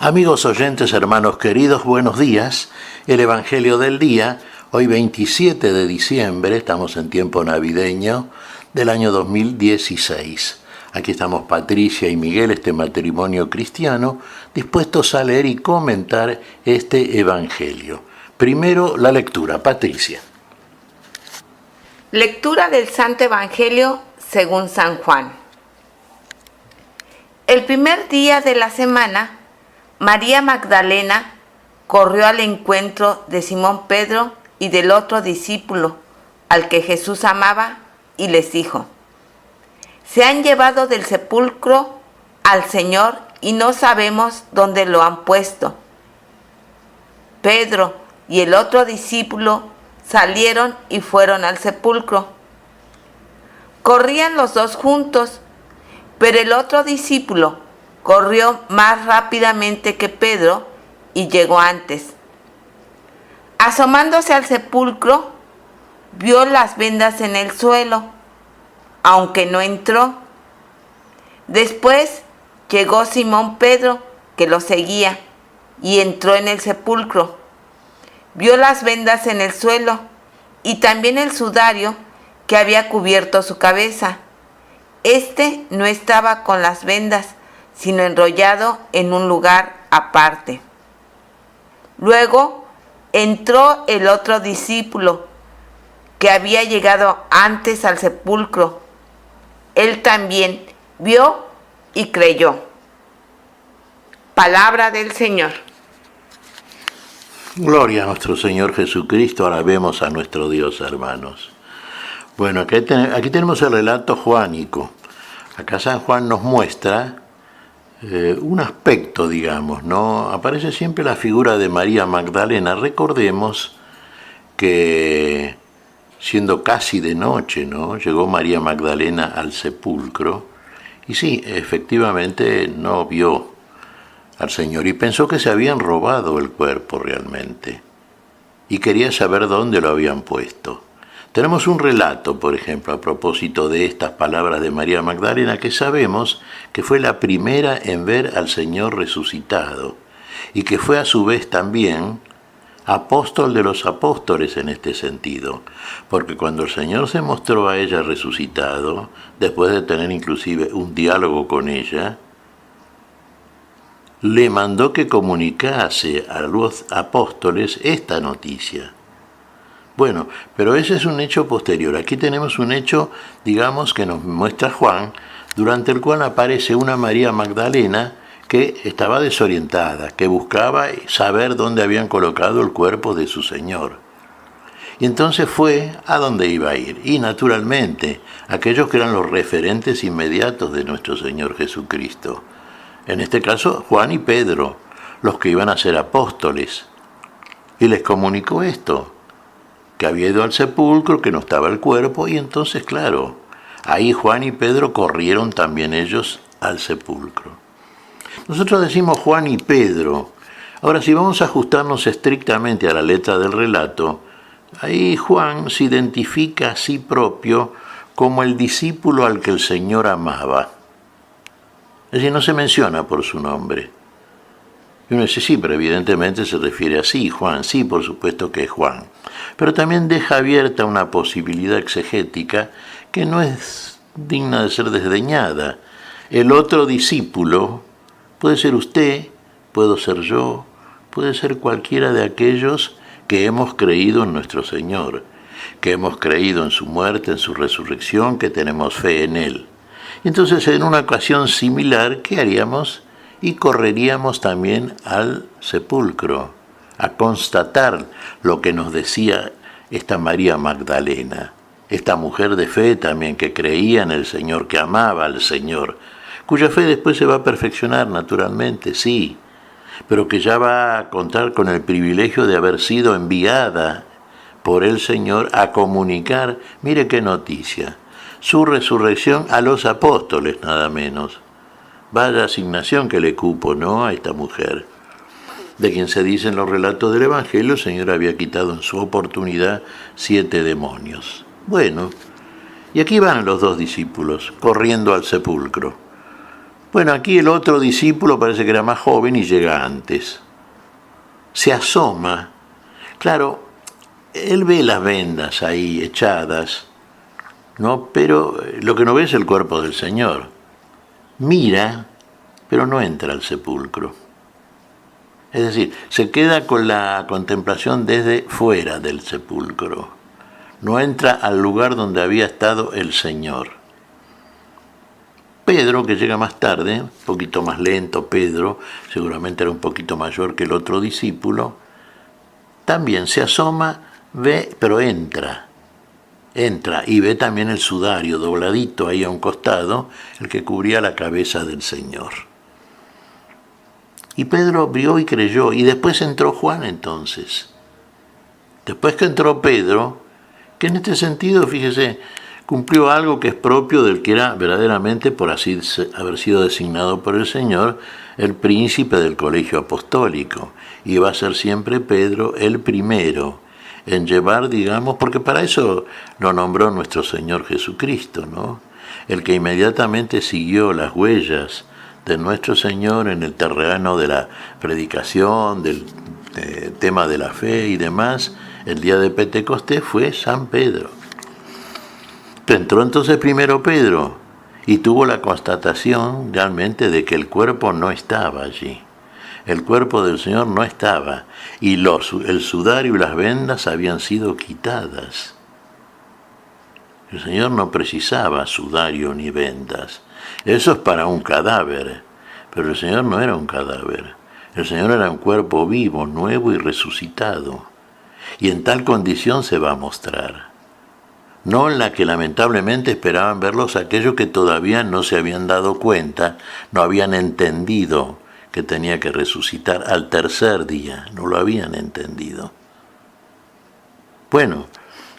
Amigos oyentes, hermanos queridos, buenos días. El Evangelio del día, hoy 27 de diciembre, estamos en tiempo navideño del año 2016. Aquí estamos Patricia y Miguel, este matrimonio cristiano, dispuestos a leer y comentar este Evangelio. Primero, la lectura. Patricia. Lectura del Santo Evangelio según San Juan. El primer día de la semana, María Magdalena corrió al encuentro de Simón Pedro y del otro discípulo, al que Jesús amaba, y les dijo: «Se han llevado del sepulcro al Señor y no sabemos dónde lo han puesto». Pedro y el otro discípulo salieron y fueron al sepulcro. Corrían los dos juntos, pero el otro discípulo corrió más rápidamente que Pedro y llegó antes. Asomándose al sepulcro, vio las vendas en el suelo, aunque no entró. Después llegó Simón Pedro, que lo seguía, y entró en el sepulcro. Vio las vendas en el suelo y también el sudario que había cubierto su cabeza. Este no estaba con las vendas, sino enrollado en un lugar aparte. Luego entró el otro discípulo, que había llegado antes al sepulcro. Él también vio y creyó. Palabra del Señor. Gloria a nuestro Señor Jesucristo, alabemos a nuestro Dios, hermanos. Bueno, aquí tenemos el relato juánico. Acá San Juan nos muestra un aspecto, digamos, ¿no? Aparece siempre la figura de María Magdalena. Recordemos que siendo casi de noche, ¿no?, llegó María Magdalena al sepulcro y sí, efectivamente no vio al Señor y pensó que se habían robado el cuerpo realmente y quería saber dónde lo habían puesto. Tenemos un relato, por ejemplo, a propósito de estas palabras de María Magdalena, que sabemos que fue la primera en ver al Señor resucitado y que fue a su vez también apóstol de los apóstoles en este sentido, porque cuando el Señor se mostró a ella resucitado, después de tener inclusive un diálogo con ella, le mandó que comunicase a los apóstoles esta noticia. Bueno, pero ese es un hecho posterior. Aquí tenemos un hecho, digamos, que nos muestra Juan, durante el cual aparece una María Magdalena que estaba desorientada, que buscaba saber dónde habían colocado el cuerpo de su Señor. Y entonces fue a donde iba a ir. Y naturalmente, aquellos que eran los referentes inmediatos de nuestro Señor Jesucristo. En este caso, Juan y Pedro, los que iban a ser apóstoles. Y les comunicó esto, que había ido al sepulcro, que no estaba el cuerpo, y entonces, claro, ahí Juan y Pedro corrieron también ellos al sepulcro. Nosotros decimos Juan y Pedro. Ahora, si vamos a ajustarnos estrictamente a la letra del relato, ahí Juan se identifica a sí propio como el discípulo al que el Señor amaba. Es decir, no se menciona por su nombre. Y uno dice, sí, pero evidentemente se refiere a sí, Juan, sí, por supuesto que es Juan. Pero también deja abierta una posibilidad exegética que no es digna de ser desdeñada. El otro discípulo puede ser usted, puedo ser yo, puede ser cualquiera de aquellos que hemos creído en nuestro Señor, que hemos creído en su muerte, en su resurrección, que tenemos fe en Él. Entonces, en una ocasión similar, ¿qué haríamos? Y correríamos también al sepulcro, a constatar lo que nos decía esta María Magdalena, esta mujer de fe también que creía en el Señor, que amaba al Señor, cuya fe después se va a perfeccionar naturalmente, sí, pero que ya va a contar con el privilegio de haber sido enviada por el Señor a comunicar, mire qué noticia, su resurrección a los apóstoles nada menos. Vaya asignación que le cupo, ¿no?, a esta mujer, de quien se dice en los relatos del Evangelio, el Señor había quitado en su oportunidad 7 demonios. Bueno, y aquí van los dos discípulos, corriendo al sepulcro. Bueno, aquí el otro discípulo parece que era más joven y llega antes. Se asoma. Claro, él ve las vendas ahí echadas, ¿no? Pero lo que no ve es el cuerpo del Señor. Mira, pero no entra al sepulcro. Es decir, se queda con la contemplación desde fuera del sepulcro. No entra al lugar donde había estado el Señor. Pedro, que llega más tarde, un poquito más lento Pedro, seguramente era un poquito mayor que el otro discípulo, también se asoma, ve, pero entra y ve también el sudario dobladito ahí a un costado, el que cubría la cabeza del Señor. Y Pedro vio y creyó, y después entró Juan entonces. Después que entró Pedro, que en este sentido, fíjese, cumplió algo que es propio del que era verdaderamente, por así haber sido designado por el Señor, el príncipe del colegio apostólico. Y va a ser siempre Pedro el primero en llevar, digamos, porque para eso lo nombró nuestro Señor Jesucristo, ¿no? El que inmediatamente siguió las huellas de nuestro Señor en el terreno de la predicación, del tema de la fe y demás, el día de Pentecostés fue San Pedro. Entró entonces primero Pedro y tuvo la constatación realmente de que el cuerpo no estaba allí. El cuerpo del Señor no estaba y el sudario y las vendas habían sido quitadas. El Señor no precisaba sudario ni vendas. Eso es para un cadáver, pero el Señor no era un cadáver. El Señor era un cuerpo vivo, nuevo y resucitado. Y en tal condición se va a mostrar. No en la que lamentablemente esperaban verlos aquellos que todavía no se habían dado cuenta, no habían entendido que tenía que resucitar al tercer día, no lo habían entendido. Bueno,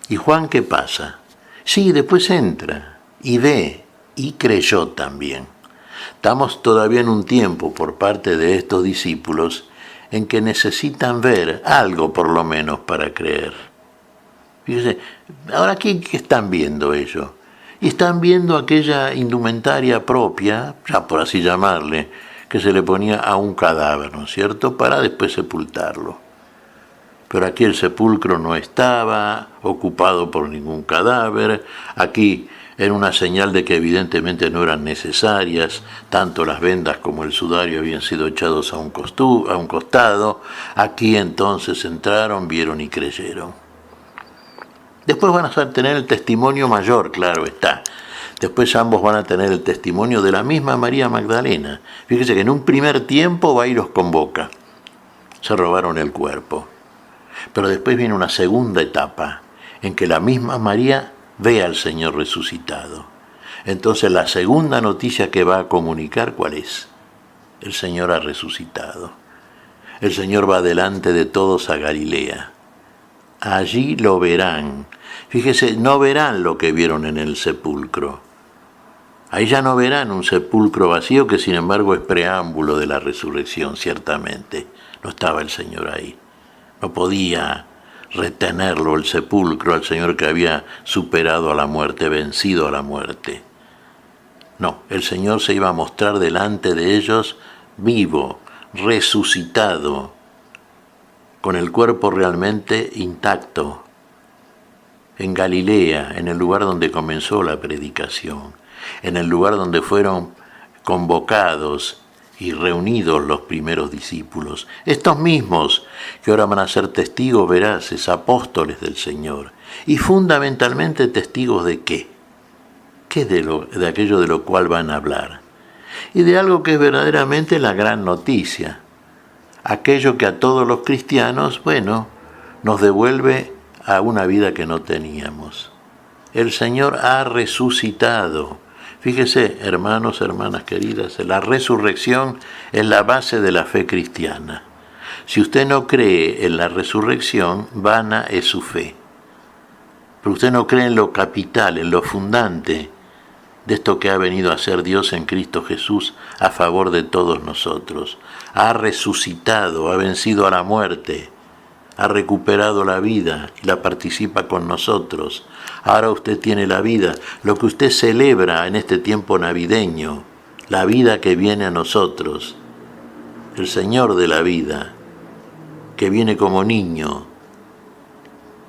¿y Juan qué pasa? Sí, después entra y ve y creyó también. Estamos todavía en un tiempo por parte de estos discípulos en que necesitan ver algo por lo menos para creer. Fíjense, ahora ¿qué están viendo ellos? Y están viendo aquella indumentaria propia, ya por así llamarle, que se le ponía a un cadáver, ¿no es cierto?, para después sepultarlo. Pero aquí el sepulcro no estaba ocupado por ningún cadáver, aquí era una señal de que evidentemente no eran necesarias, tanto las vendas como el sudario habían sido echados a un costado, aquí entonces entraron, vieron y creyeron. Después van a tener el testimonio mayor, claro está. Después ambos van a tener el testimonio de la misma María Magdalena. Fíjese que en un primer tiempo va y los convoca. Se robaron el cuerpo. Pero después viene una segunda etapa en que la misma María ve al Señor resucitado. Entonces la segunda noticia que va a comunicar, ¿cuál es? El Señor ha resucitado. El Señor va delante de todos a Galilea. Allí lo verán. Fíjese, no verán lo que vieron en el sepulcro. Ahí ya no verán un sepulcro vacío que sin embargo es preámbulo de la resurrección, ciertamente. No estaba el Señor ahí. No podía retenerlo el sepulcro al Señor que había superado a la muerte, vencido a la muerte. No, el Señor se iba a mostrar delante de ellos vivo, resucitado, con el cuerpo realmente intacto, en Galilea, en el lugar donde comenzó la predicación, en el lugar donde fueron convocados y reunidos los primeros discípulos, estos mismos que ahora van a ser testigos veraces, apóstoles del Señor, y fundamentalmente testigos de ¿qué? ¿Qué de aquello de lo cual van a hablar? Y de algo que es verdaderamente la gran noticia, aquello que a todos los cristianos, bueno, nos devuelve a una vida que no teníamos. El Señor ha resucitado. Fíjese, hermanos, hermanas queridas, la resurrección es la base de la fe cristiana. Si usted no cree en la resurrección, vana es su fe. Pero usted no cree en lo capital, en lo fundante de esto que ha venido a ser Dios en Cristo Jesús a favor de todos nosotros. Ha resucitado, ha vencido a la muerte, ha recuperado la vida y la participa con nosotros. Ahora usted tiene la vida, lo que usted celebra en este tiempo navideño, la vida que viene a nosotros, el Señor de la vida, que viene como niño,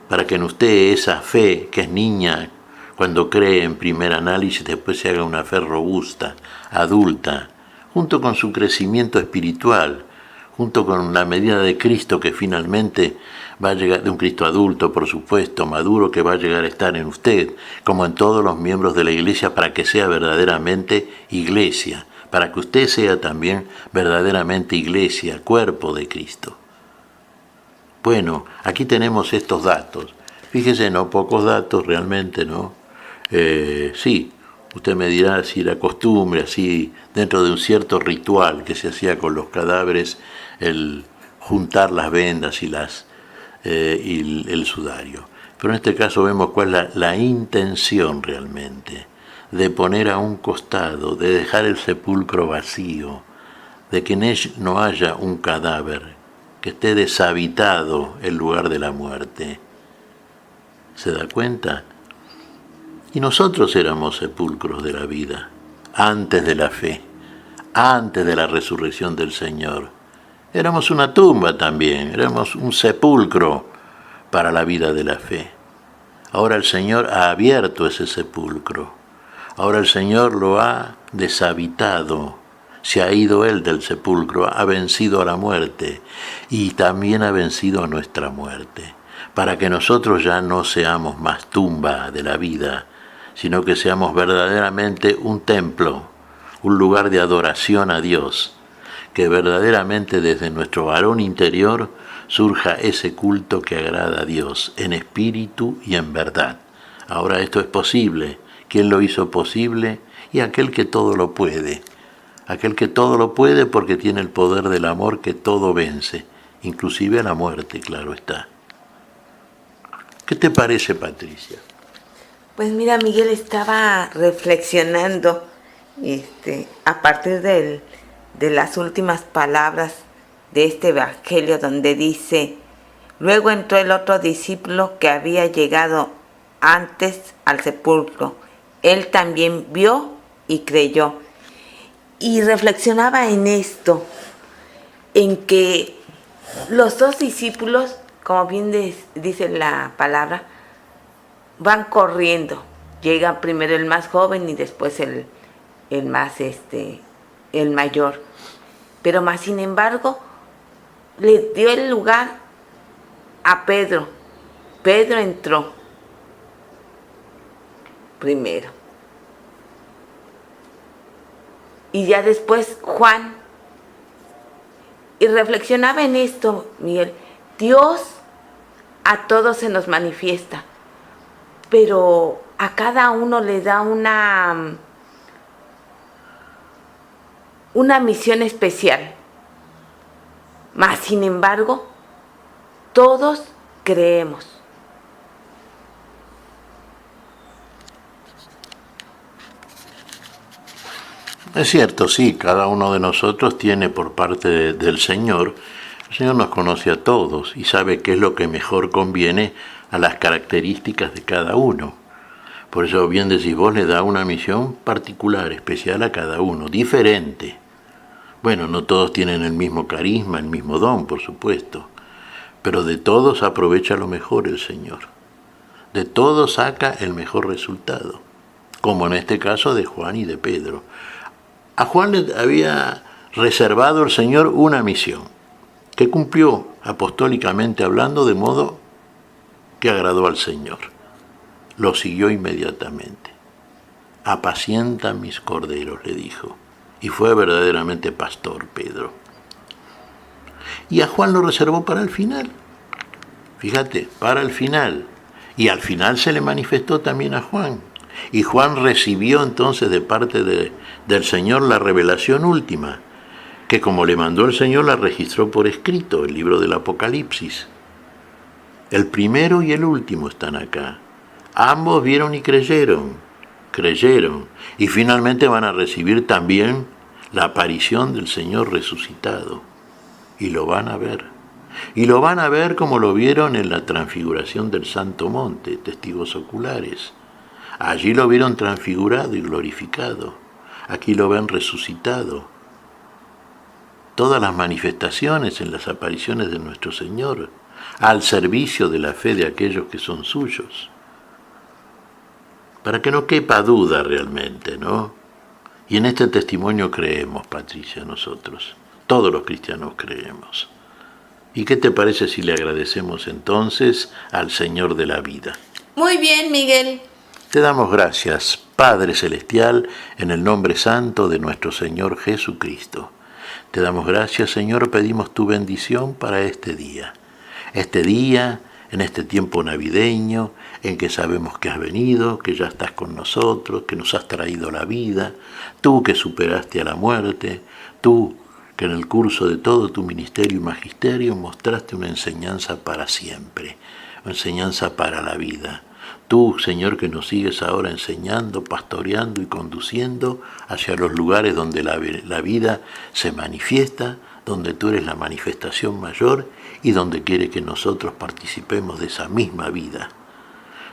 para que en usted esa fe que es niña, cuando cree en primer análisis, después se haga una fe robusta, adulta, junto con su crecimiento espiritual, junto con la medida de Cristo que finalmente va a llegar, de un Cristo adulto, por supuesto, maduro, que va a llegar a estar en usted, como en todos los miembros de la Iglesia, para que sea verdaderamente Iglesia, para que usted sea también verdaderamente Iglesia, cuerpo de Cristo. Bueno, aquí tenemos estos datos. Fíjese, no pocos datos realmente, ¿no? Sí, usted me dirá si la costumbre, así, dentro de un cierto ritual que se hacía con los cadáveres, el juntar las vendas y el sudario. Pero en este caso vemos cuál es la intención realmente, de poner a un costado, de dejar el sepulcro vacío, de que en él no haya un cadáver, que esté deshabitado el lugar de la muerte. ¿Se da cuenta? Y nosotros éramos sepulcros de la vida, antes de la fe, antes de la resurrección del Señor. Éramos una tumba también, éramos un sepulcro para la vida de la fe. Ahora el Señor ha abierto ese sepulcro. Ahora el Señor lo ha deshabitado. Se ha ido Él del sepulcro, ha vencido a la muerte y también ha vencido a nuestra muerte, para que nosotros ya no seamos más tumba de la vida, sino que seamos verdaderamente un templo, un lugar de adoración a Dios, que verdaderamente desde nuestro varón interior surja ese culto que agrada a Dios, en espíritu y en verdad. Ahora esto es posible. ¿Quién lo hizo posible? Y aquel que todo lo puede. Aquel que todo lo puede porque tiene el poder del amor que todo vence, inclusive a la muerte, claro está. ¿Qué te parece, Patricia? Pues mira, Miguel, estaba reflexionando a partir de las últimas palabras de este evangelio donde dice: luego entró el otro discípulo que había llegado antes al sepulcro. Él también vio y creyó. Y reflexionaba en esto, en que los dos discípulos, como bien dice la palabra, van corriendo. Llega primero el más joven y después el mayor. Pero más sin embargo, le dio el lugar a Pedro. Pedro entró primero. Y ya después Juan. Y reflexionaba en esto, Miguel. Dios a todos se nos manifiesta, pero a cada uno le da una misión especial. Mas, sin embargo, todos creemos. Es cierto, sí, cada uno de nosotros tiene por parte del Señor. El Señor nos conoce a todos y sabe qué es lo que mejor conviene a las características de cada uno. Por eso, bien decís vos, le da una misión particular, especial a cada uno, diferente. Bueno, no todos tienen el mismo carisma, el mismo don, por supuesto, pero de todos aprovecha lo mejor el Señor. De todos saca el mejor resultado, como en este caso de Juan y de Pedro. A Juan le había reservado el Señor una misión, que cumplió apostólicamente hablando de modo que agradó al Señor. Lo siguió inmediatamente. Apacienta mis corderos, le dijo. Y fue verdaderamente pastor Pedro. Y a Juan lo reservó para el final. Fíjate, para el final. Y al final se le manifestó también a Juan. Y Juan recibió entonces de parte del Señor la revelación última, que como le mandó el Señor la registró por escrito, el libro del Apocalipsis. El primero y el último están acá. Ambos vieron y creyeron, y finalmente van a recibir también la aparición del Señor resucitado. Y lo van a ver. Y lo van a ver como lo vieron en la transfiguración del Santo Monte, testigos oculares. Allí lo vieron transfigurado y glorificado. aquí lo ven resucitado. Todas las manifestaciones en las apariciones de nuestro Señor, al servicio de la fe de aquellos que son suyos. Para que no quepa duda realmente, ¿no? Y en este testimonio creemos, Patricia, nosotros. Todos los cristianos creemos. ¿Y qué te parece si le agradecemos entonces al Señor de la vida? Muy bien, Miguel. Te damos gracias, Padre Celestial, en el nombre santo de nuestro Señor Jesucristo. Te damos gracias, Señor, pedimos tu bendición para este día. Este día, en este tiempo navideño, en que sabemos que has venido, que ya estás con nosotros, que nos has traído la vida, tú que superaste a la muerte, tú que en el curso de todo tu ministerio y magisterio mostraste una enseñanza para siempre, una enseñanza para la vida. Tú, Señor, que nos sigues ahora enseñando, pastoreando y conduciendo hacia los lugares donde la vida se manifiesta, donde tú eres la manifestación mayor y donde quiere que nosotros participemos de esa misma vida.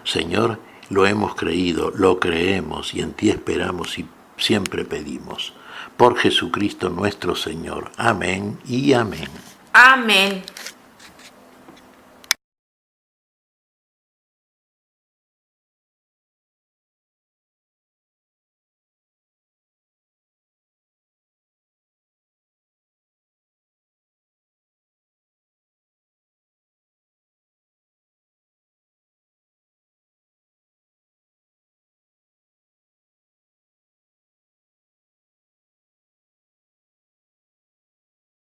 Señor, lo hemos creído, lo creemos y en ti esperamos y siempre pedimos. Por Jesucristo nuestro Señor. Amén y amén. Amén.